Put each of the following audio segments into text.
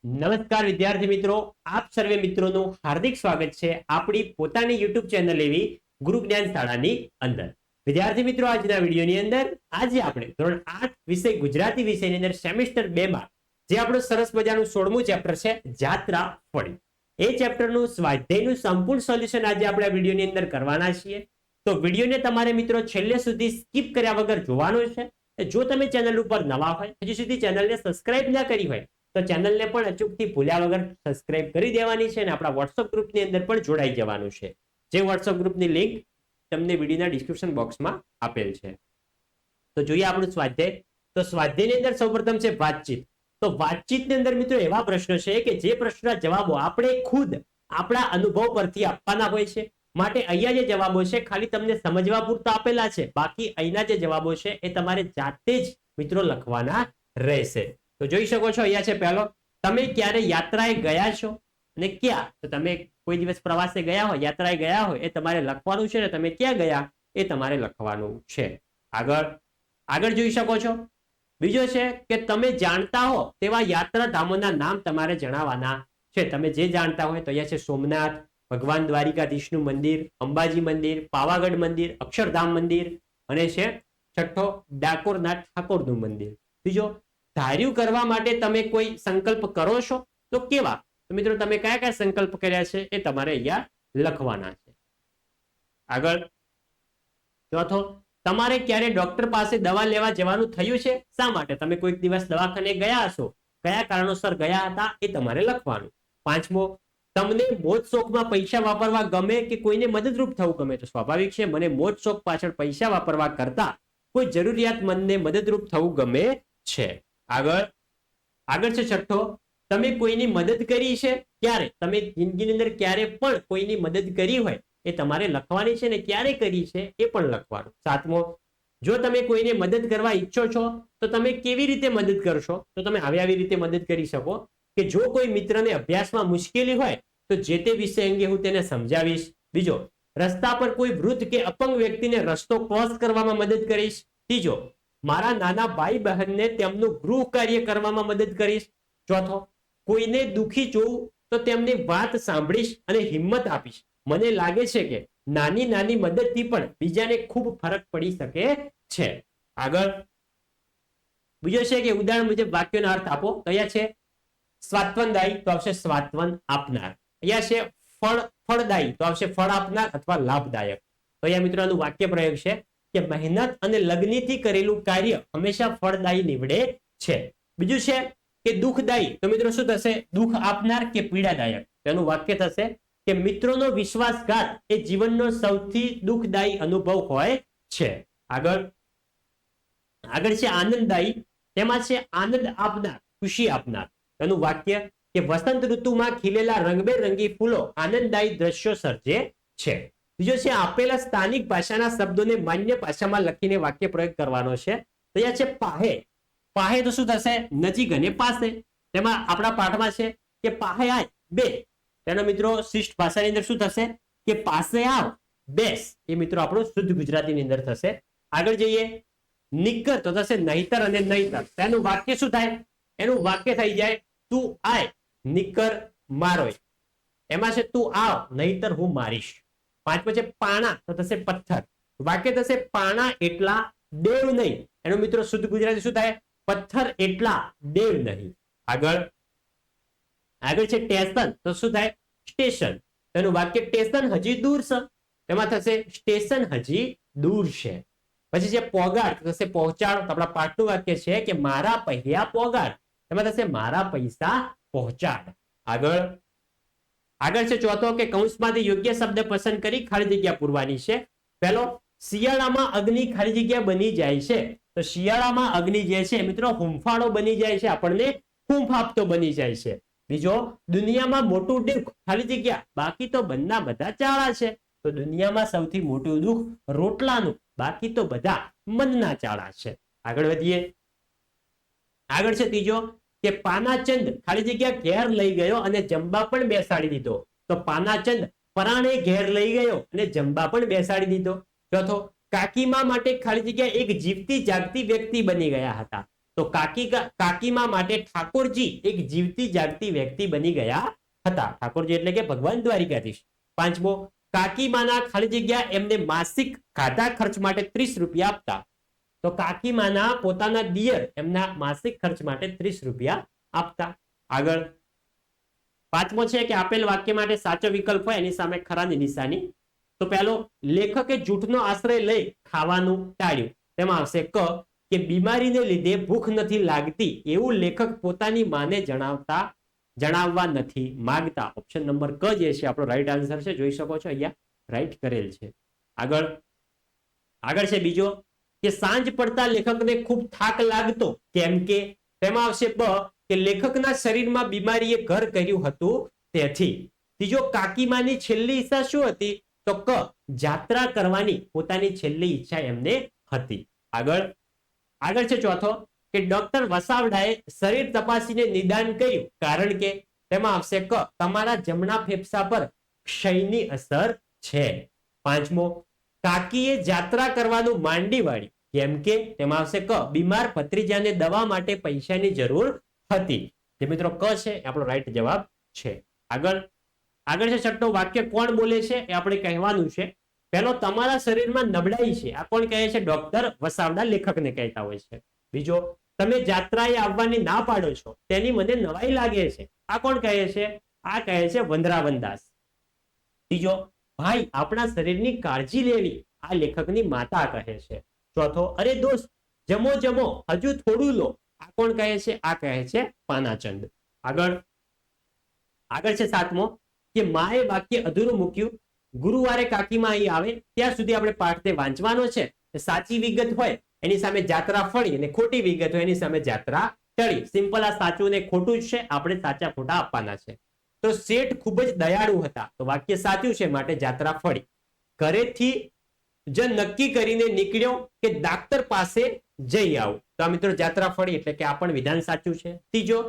નમસ્કાર વિદ્યાર્થી મિત્રો, આપ સર્વે મિત્રોનું હાર્દિક સ્વાગત છે આપણી પોતાની યુટ્યુબ ચેનલ એવી ગુરુ જ્ઞાન શાળાની અંદર. વિદ્યાર્થી મિત્રો, આજના વિડીયોની અંદર આજે આપણે ધોરણ 8 વિષય ગુજરાતી વિષયની અંદર સેમેસ્ટર 2 માં જે આપણું સરસ મજાનું 16મું ચેપ્ટર છે જાત્રા ફળી, એ ચેપ્ટરનું સ્વાધ્યાયનું સંપૂર્ણ સોલ્યુશન આજે આપણે આ વિડીયોની અંદર કરવાના છીએ. તો વિડીયોને તમારે મિત્રો છેલ્લે સુધી સ્કીપ કર્યા વગર જોવાનો છે. જો તમે ચેનલ ઉપર નવા હોય, હજી સુધી ચેનલને સબસ્ક્રાઇબ ના કરી હોય તો ચેનલને પણ અચૂકથી ભૂલ્યા વગર સબસ્ક્રાઇબ કરી દેવાની છે અને આપણા વોટ્સઅપ ગ્રુપની અંદર પણ જોડાઈ જવાનું છે, જે વોટ્સઅપ ગ્રુપની લિંક તમને વિડીયોના ડિસ્ક્રિપ્શન બોક્સમાં આપેલ છે. તો જોઈએ આપણું સ્વાધ્યાય. તો સ્વાધ્યાયની અંદર સૌપ્રથમ છે વાતચીત. તો વાતચીતની અંદર મિત્રો એવા પ્રશ્નો છે કે જે પ્રશ્નના જવાબો આપણે ખુદ આપણા અનુભવ પરથી આપવાના હોય છે. માટે અહીંયા જે જવાબો છે ખાલી તમને સમજવા પૂરતા આપેલા છે, બાકી અહીંના જે જવાબો છે એ તમારે જાતે જ મિત્રો લખવાના રહેશે. તો જોઈ શકો છો, અહીંયા છે પહેલો, તમે ક્યારે યાત્રાએ ગયા છો અને ક્યાં. તો તમે કોઈ દિવસ પ્રવાસે ગયા હોય, યાત્રાએ ગયા હોય, એ તમારે લખવાનું છે ને તમે ક્યાં ગયા એ તમારે લખવાનું છે. આગળ જોઈ શકો છો. બીજો છે કે તમે જાણતા હો તેવા યાત્રાધામોના નામ તમારે જણાવવાના છે. તમે જે જાણતા હોય, તો અહીંયા છે સોમનાથ, ભગવાન દ્વારિકાધીશનું મંદિર, અંબાજી મંદિર, પાવાગઢ મંદિર, અક્ષરધામ મંદિર અને છે છઠ્ઠો ડાકોરના ઠાકોરનું મંદિર. બીજો, ધાર્યું કરવા માટે તમે કોઈ સંકલ્પ કરો છો તો કેવા. તો મિત્રો તમે કયા કયા સંકલ્પ કર્યા છે એ તમારે અહીંયા લખવાના છે. આગળ ચોથો, તમારે ક્યારે ડોક્ટર પાસે દવા લેવા જવાનું થયું છે, શા માટે. તમે કોઈક દિવસ દવાખાને ગયા હશો, કયા કારણોસર ગયા હતા એ તમારે લખવાનું. પાંચમો, તમને મોજ શોખમાં પૈસા વાપરવા ગમે કે કોઈને મદદરૂપ થવું ગમે. તો સ્વાભાવિક છે, મને મોજ શોખ પાછળ પૈસા વાપરવા કરતા કોઈ જરૂરિયાતમંદને મદદરૂપ થવું ગમે છે. આગળ છે છઠ્ઠો, તમે કોઈની મદદ કરી છે ક્યારે. તમે જિંદગીની અંદર ક્યારે પણ કોઈની મદદ કરી હોય એ તમારે લખવાની છે ને ક્યારે કરી છે એ પણ લખવાનું. સાતમો, જો તમે કોઈને મદદ કરવા ઈચ્છો છો તો તમે કેવી રીતે મદદ કરશો. તો તમે આવી રીતે મદદ કરી શકો કે જો કોઈ મિત્રને અભ્યાસમાં મુશ્કેલી હોય તો જે તે વિષય અંગે હું તેને સમજાવીશ. બીજો, રસ્તા પર કોઈ વૃદ્ધ કે અપંગ વ્યક્તિને રસ્તો ક્રોસ કરવામાં મદદ કરીશ. ત્રીજો, મારા નાના ભાઈ બહેનને તેમનું ગૃહ કાર્ય કરવામાં મદદ કરીશ. ચોથો, કોઈને દુખી જોઉં તો તેમની વાત સાંભળીશ અને હિંમત આપીશ. મને લાગે છે કે નાની નાની મદદથી પણ બીજાને ખૂબ ફરક પડી શકે છે. આગળ બીજો છે કે ઉદાહરણ મુજબ વાક્યોનો અર્થ આપો. તો અહીંયા છે સ્વાત્વનદાયી, તો આવશે સ્વાત્વન આપનાર. અહીંયા છે ફળદાયી, તો આવશે ફળ આપનાર અથવા લાભદાયક. તો અહીંયા મિત્રો આનું વાક્ય પ્રયોગ છે કે મહેનત અને લગ્નથી કરેલું કાર્ય હંમેશા ફળદાયી નીવડે છે. બીજું છે કે દુઃખદાયી, તો મિત્રો શું થશે, દુઃખ આપનાર કે પીડાદાયક. તેનું વાક્ય થશે કે મિત્રોનો વિશ્વાસઘાત એ જીવનનો સૌથી દુઃખદાયી અનુભવ હોય છે. આગળ છે આનંદદાયી, તેમાં છે આનંદ આપનાર, ખુશી આપનાર. તેનું વાક્ય કે વસંત ઋતુમાં ખીલેલા રંગબેરંગી ફૂલો આનંદદાયી દ્રશ્યો સર્જે છે. બીજો છે આપેલા સ્થાનિક ભાષાના શબ્દોને માન્ય ભાષામાં લખીને વાક્ય પ્રયોગ કરવાનો છે. તો અહીંયા છે પાહે. પાહે તો શું થશે, નજીક અને પાસે. તેમાં આપણા પાઠમાં છે કે પાહે આય બે. તેનો મિત્રો શિષ્ટ ભાષાની અંદર શું થશે કે પાસે આવ બેસ. એ મિત્રો આપણું શુદ્ધ ગુજરાતીની અંદર થશે. આગળ જઈએ, નિકર તો થશે નહીતર અને નહીતર. તેનું વાક્ય શું થાય, એનું વાક્ય થઈ જાય તું આય નિકર મારોય. એમાં છે તું આવ નહીતર હું મારીશ. પાંચમો છે પાણા, તો થશે પથ્થર. વાક્ય થશે પાણા એટલા દેવ નહીં. એનું મિત્રો શુદ્ધ ગુજરાતી શું થાય, પથ્થર એટલા દેવ નહીં. આગળ છે સ્ટેશન, તો શું થાય સ્ટેશન. એનું વાક્ય સ્ટેશન હજી દૂર છે. એમાં થશે સ્ટેશન હજી દૂર છે. પછી છે પોગાડ, થશે પહોંચાડ. તો આપણા પાઠનું વાક્ય છે કે મારા પૈયા પોગાડ. એમાં થશે મારા પૈસા પહોંચાડ. આગળ છે ચોથો કે કૌંસમાંથી યોગ્ય શબ્દ પસંદ કરી ખાલી જગ્યા પૂરવાની છે. પહેલો, શિયાળામાં અગ્નિ ખાલી જગ્યા બની જાય છે. તો શિયાળામાં અગ્નિ જે છે મિત્રો હુંફાળો બની જાય છે, આપણને હૂંફ આપતો બની જાય છે. બીજો, દુનિયામાં મોટું દુઃખ ખાલી જગ્યા બાકી તો બંને બધા ચાળા છે. તો દુનિયામાં સૌથી મોટું દુઃખ રોટલાનું, બાકી તો બધા મનના ચાળા છે. આગળ વધીએ. આગળ છે ત્રીજો કે પાનાચંદ ખાલી જગ્યા ઘેર લઈ ગયો અને જંબા પણ બેસાડી દીધો. તો પાનાચંદ પરાણે ઘેર લઈ ગયો અને જંબા પણ બેસાડી દીધો. ચોથો, કાકીમા માટે ખાલી જગ્યા એક જીવતી જાગતી વ્યક્તિ બની ગયા હતા. તો કાકીમા માટે ઠાકોરજી એક જીવતી જાગતી વ્યક્તિ બની ગયા હતા. ઠાકોરજી એટલે કે ભગવાન દ્વારિકાધીશ. પાંચમો, કાકીમાના ખાલી જગ્યા એમને માસિક ખાધા ખર્ચ માટે 30 રૂપિયા આપતા. તો કાકીમાના પોતાના દિયર એમના માસિક ખર્ચ માટે 30 રૂપિયા આપતા. આગળ પાંચમો છે કે આપેલ વાક્ય માટે સાચો વિકલ્પ હોય એની સામે ખરાની નિશાની. તો પહેલો, લેખકે જૂઠનો આશ્રય લઈ ખાવાનું ટાળ્યું. તેમાં આવશે ક કે બીમારીને લીધે ભૂખ નથી લાગતી એવું લેખક પોતાની માને જણાવવા નથી માંગતા. ઓપ્શન નંબર ક જે છે આપણો રાઈટ આન્સર છે. જોઈ શકો છો અહીંયા રાઈટ કરેલ છે. આગળ છે બીજો કે સાંજ પડતા લેખકને ખૂબ થાક લાગતો કેમ કે. તેમાં આવશે બ કે લેખકના શરીરમાં બીમારીએ ઘર કર્યું હતું તેથી. ત્રીજો, કાકીમાની છેલ્લી ઈચ્છા શું હતી? તો ક જાત્રા કરવાની પોતાની છેલ્લી ઈચ્છા એમને હતી. આગળ છે ચોથો કે ડોક્ટર વસાવડાએ શરીર તપાસીને નિદાન કર્યું કારણ કે. તેમાં આવશે ક તમારા જમણા ફેફસા પર ક્ષયની અસર છે. પાંચમો, કાકીએ જાત્રા કરવાનું માંડી વાળ્યું કેમ કે. તેમાં આવશે ક બીમાર ભત્રીજાને દવા માટે પૈસાની જરૂર હતી. જે મિત્રો ક છે એ આપણો રાઈટ જવાબ છે. આગળ છે છઠ્ઠો, વાક્ય કોણ બોલે છે એ આપણે કહેવાનું છે. પહેલો, તમારા શરીરમાં નબળાઈ છે. આ કોણ કહે છે? ડોક્ટર વસાવડા લેખકને કહેતા હોય છે. બીજો, તમે જાત્રાએ આવવાની ના પાડો છો તેની મને નવાઈ લાગે છે. આ કોણ કહે છે? આ કહે છે વંદરાવનદાસ. ત્રીજો, ભાઈ આપણા શરીરની કાળજી લેવી આ લેખકની માતા કહે છે. ચોથો, અરે દોસ્ત જમો હજુ થોડું લો. આ કોણ કહે છે? આ કહે છે પાનાચંદ. આગળ છે સાતમો કે માએ વાક્ય અધૂરું મૂક્યું. ગુરુવારે કાકીમાં અહીં આવે ત્યાં સુધી આપણે પાઠ વાંચવાનો છે. સાચી વિગત હોય એની સામે જાત્રા ફળી અને ખોટી વિગત હોય એની સામે જાત્રા ટળી. સિમ્પલ આ સાચું ને ખોટું જ છે. આપણે સાચા ખોટા આપવાના છે. તો શેઠ ખૂબ જ દયાળુ હતા તો વાક્ય સાચું છે માટે જાત્રા ફળી. ઘરેથી જ નક્કી કરીને નીકળ્યો કે ડાક્ટર પાસે જઈ આવું. તો આ મિત્રો જાત્રા ફળી એટલે કે આ પણ વિધાન સાચું છે. ત્રીજો,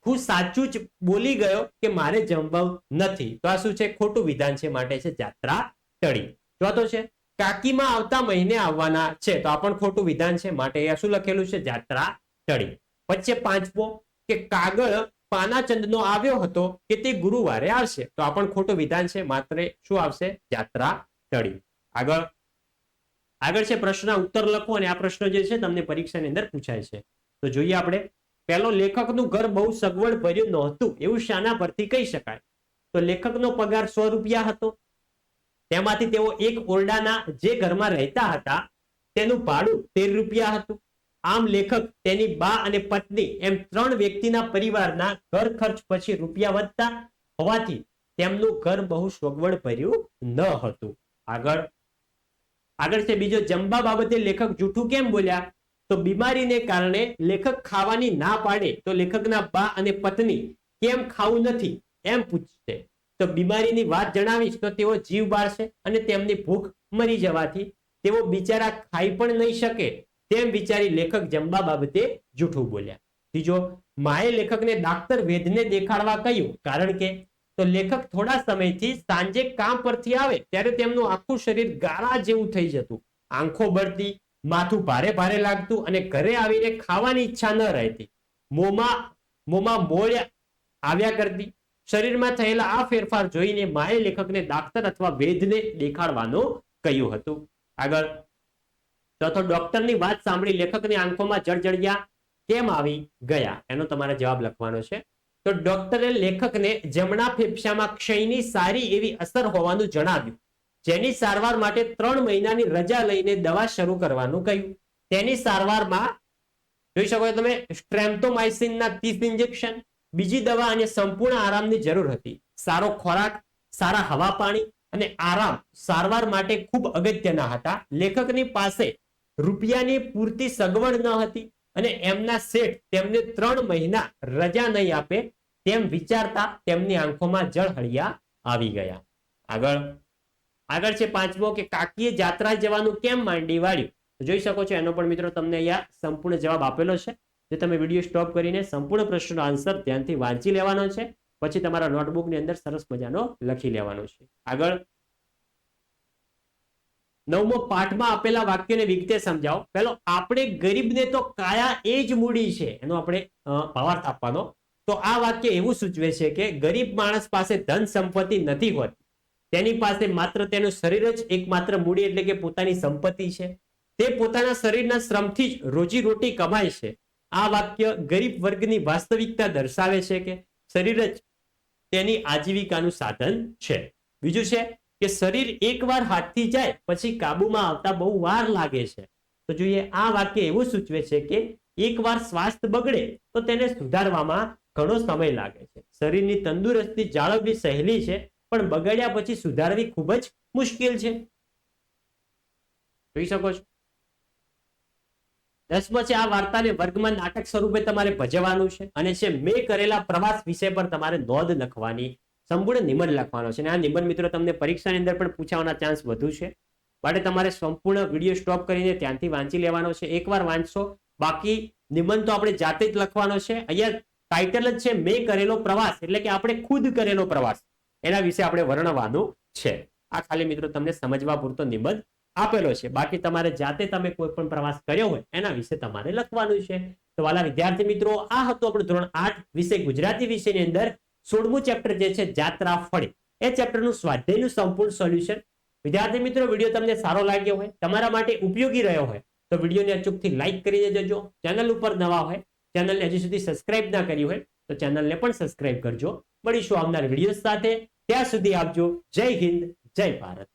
હું સાચું જ બોલી ગયો કે મારે જમવું નથી. તો આ શું છે? ખોટું વિધાન છે માટે છે જાત્રા ટળી. ચોથો છે કાકીમાં આવતા મહિને આવવાના છે. તો આ પણ ખોટું વિધાન છે માટે શું લખેલું છે? જાત્રા ટળી. પછી પાંચમો કે કાગળ પાનાચંદનો આવ્યો હતો કે તે ગુરુવારે આવશે. તો આ પણ ખોટું વિધાન છે માત્ર શું આવશે? જાત્રા ટળી. આગળ છે પ્રશ્ન ઉત્તર લખો અને આ પ્રશ્ન જે છે તમને પરીક્ષાની અંદર પૂછાય છે. તો જોઈએ આપણે. પહેલો, લેખકનું ઘર બહુ સગવડ ભર્યું નહોતું એવું શાના પરથી કહી શકાય? તો લેખકનો પગાર 100 રૂપિયા હતો. તેમાંથી તેઓ એક ઓરડાના જે ઘરમાં રહેતા હતા તેનું ભાડું 13 રૂપિયા હતું. આમ લેખક, તેની બા અને પત્ની એમ 3 વ્યક્તિના પરિવારના ઘર ખર્ચ પછી રૂપિયા વધતા હોવાથી તેમનું ઘર બહુ સગવડ ભર્યું ન હતું. આગળ છે બીજો, જમવા બાબતે લેખક જૂઠું કેમ બોલ્યા? તો બીમારીને કારણે લેખક ખાવાની ના પાડે તો લેખકના બા અને પત્ની કેમ ખાવું નથી એમ પૂછશે. તો બીમારીની વાત જણાવીશ તો તેઓ જીવ બાળશે અને તેમની ભૂખ મરી જવાથી તેઓ બિચારા ખાઈ પણ નહીં શકે તેમ વિચારી લેખક જમવા બાબતે જૂઠું બોલ્યા. ત્રીજો, માએ લેખકને ડાક્ટર વેદને દેખાડવા કહ્યું કારણ કે. તો લેખક થોડા સમયથી સાંજે કામ પરથી આવે ત્યારે તેમનું આખું શરીર ગારા જેવું થઈ જતું, આંખો બળતી, માથું ભારે ભારે લાગતું અને ઘરે આવીને ખાવાની ઈચ્છા ન રહેતી. મોંમાં મોળ આવ્યા કરતી. શરીરમાં થયેલા આ ફેરફાર જોઈને માએ લેખકને ડાક્ટર અથવા વૈદ્યને દેખાડવાનું કહ્યું હતું. આગળ ચોથો, ડોક્ટરની વાત સાંભળી લેખકની આંખોમાં જળજળિયા કેમ આવી ગયા? એનો તમારે જવાબ લખવાનો છે. તો ડોક્ટરે લેખકને જમણા ફેફસામાં ક્ષયની સારી એવી અસર હોવાનું જણાવ્યું, જેની સારવાર માટે 3 મહિનાની રજા લઈને દવા શરૂ કરવાનું કહ્યું. તેની સારવારમાં જોઈ શકો તમે સ્ટ્રેપ્ટોમાઇસિનના 30 ઇન્જેક્શન, બીજી દવા અને સંપૂર્ણ આરામની જરૂર હતી. સારો ખોરાક, સારા હવા પાણી અને આરામ સારવાર માટે ખૂબ અગત્યના હતા. લેખકની પાસે રૂપિયાની પૂરતી સગવડ ન હતી અને એમના શેઠ તેમને 3 મહિના રજા નહીં આપે તેમ વિચારતા તેમની આંખોમાં જળહળિયા આવી ગયા. આગળ છે પાંચમો કે કાકીએ જાત્રા જવાનું કેમ માંડી વાળ્યું? જોઈ શકો છો એનો પણ મિત્રો તમને અહીંયા સંપૂર્ણ જવાબ આપેલો છે, જે તમે વિડીયો સ્ટોપ કરીને સંપૂર્ણ પ્રશ્નનો આન્સર ધ્યાનથી વાંચી લેવાનો છે, પછી તમારા નોટબુકની અંદર સરસ મજાનો લખી લેવાનો છે. આગળ 9મો પાઠમાં આપેલા વાક્યને વિગતે સમજાવો. પહેલો, આપણે ગરીબને તો કાયા એ જ મૂડી છે, એનો આપણે ભાવાર્થ આપવાનો. તો આ વાક્ય એવું સૂચવે છે કે ગરીબ માણસ પાસે ધન સંપત્તિ નથી હોતી, તેની પાસે માત્ર તેનું શરીર જ એકમાત્ર મૂડી એટલે કે પોતાની સંપત્તિ છે. તે પોતાના શરીરના શ્રમથી જ રોજી રોટી કમાય છે. આ વાક્ય ગરીબ વર્ગની વાસ્તવિકતા દર્શાવે છે કે શરીર જ તેની આજીવિકાનું સાધન છે. બીજું છે કે શરીર એકવાર હાથથી જાય પછી કાબુમાં આવતા બહુ વાર લાગે છે. તો જોઈએ, આ વાક્ય એવું સૂચવે છે કે એકવાર સ્વાસ્થ્ય બગડે તો તેને સુધારવામાં ઘણો સમય લાગે છે. શરીરની તંદુરસ્તી જાળવવી સહેલી છે, પણ બગડ્યા પછી સુધારવી ખૂબ જ મુશ્કેલ છે. જોઈ શકો છો. 10મો છે, આ વાર્તાને વર્ગમાં નાટક સ્વરૂપે તમારે ભજવવાનું છે અને છે મેં કરેલા પ્રવાસ વિષય પર તમારે નોંધ લખવાની, સંપૂર્ણ નિબંધ લખવાનો છે. અને આ નિબંધ મિત્રો તમને પરીક્ષાની અંદર પણ પૂછાવાના ચાન્સ વધુ છે. માટે તમારે સંપૂર્ણ વિડીયો સ્ટોપ કરીને ત્યાંથી વાંચી લેવાનો છે. એકવાર વાંચશો, બાકી નિબંધ તો આપણે જાતે જ લખવાનો છે. અહીંયા ટાઇટલ જ છે મેં કરેલો પ્રવાસ, એટલે કે આપણે ખુદ કરેલો પ્રવાસ, એના વિશે આપણે વર્ણવાનું છે. આ ખાલી મિત્રો તમને સમજવા પૂરતો નિબંધ આપેલો છે. બાકી તમારે જાતે તમે કોઈ પણ પ્રવાસ કર્યો હોય એના વિશે તમારે લખવાનું છે. તો વાલા વિદ્યાર્થી મિત્રો, આ હતું આપણું ધોરણ 8 વિષય ગુજરાતી વિષયની અંદર 16મું ચેપ્ટર જે છે જાત્રા ફળે, એ ચેપ્ટરનું સ્વાધ્યાયનું સંપૂર્ણ સોલ્યુશન. વિદ્યાર્થી મિત્રો, વિડીયો તમને સારો લાગ્યો હોય, તમારા માટે ઉપયોગી રહ્યો હોય તો વિડીયોને અચૂકથી લાઈક કરી દેજો. ચેનલ ઉપર નવા હોય, ચેનલને હજી સુધી સબસ્ક્રાઇબ ના કરી હોય તો ચેનલને પણ સબસ્ક્રાઇબ કરજો. મળીશું આવનાર વિડીયો સાથે. ત્યાં સુધી આપજો. જય હિન્દ, જય ભારત.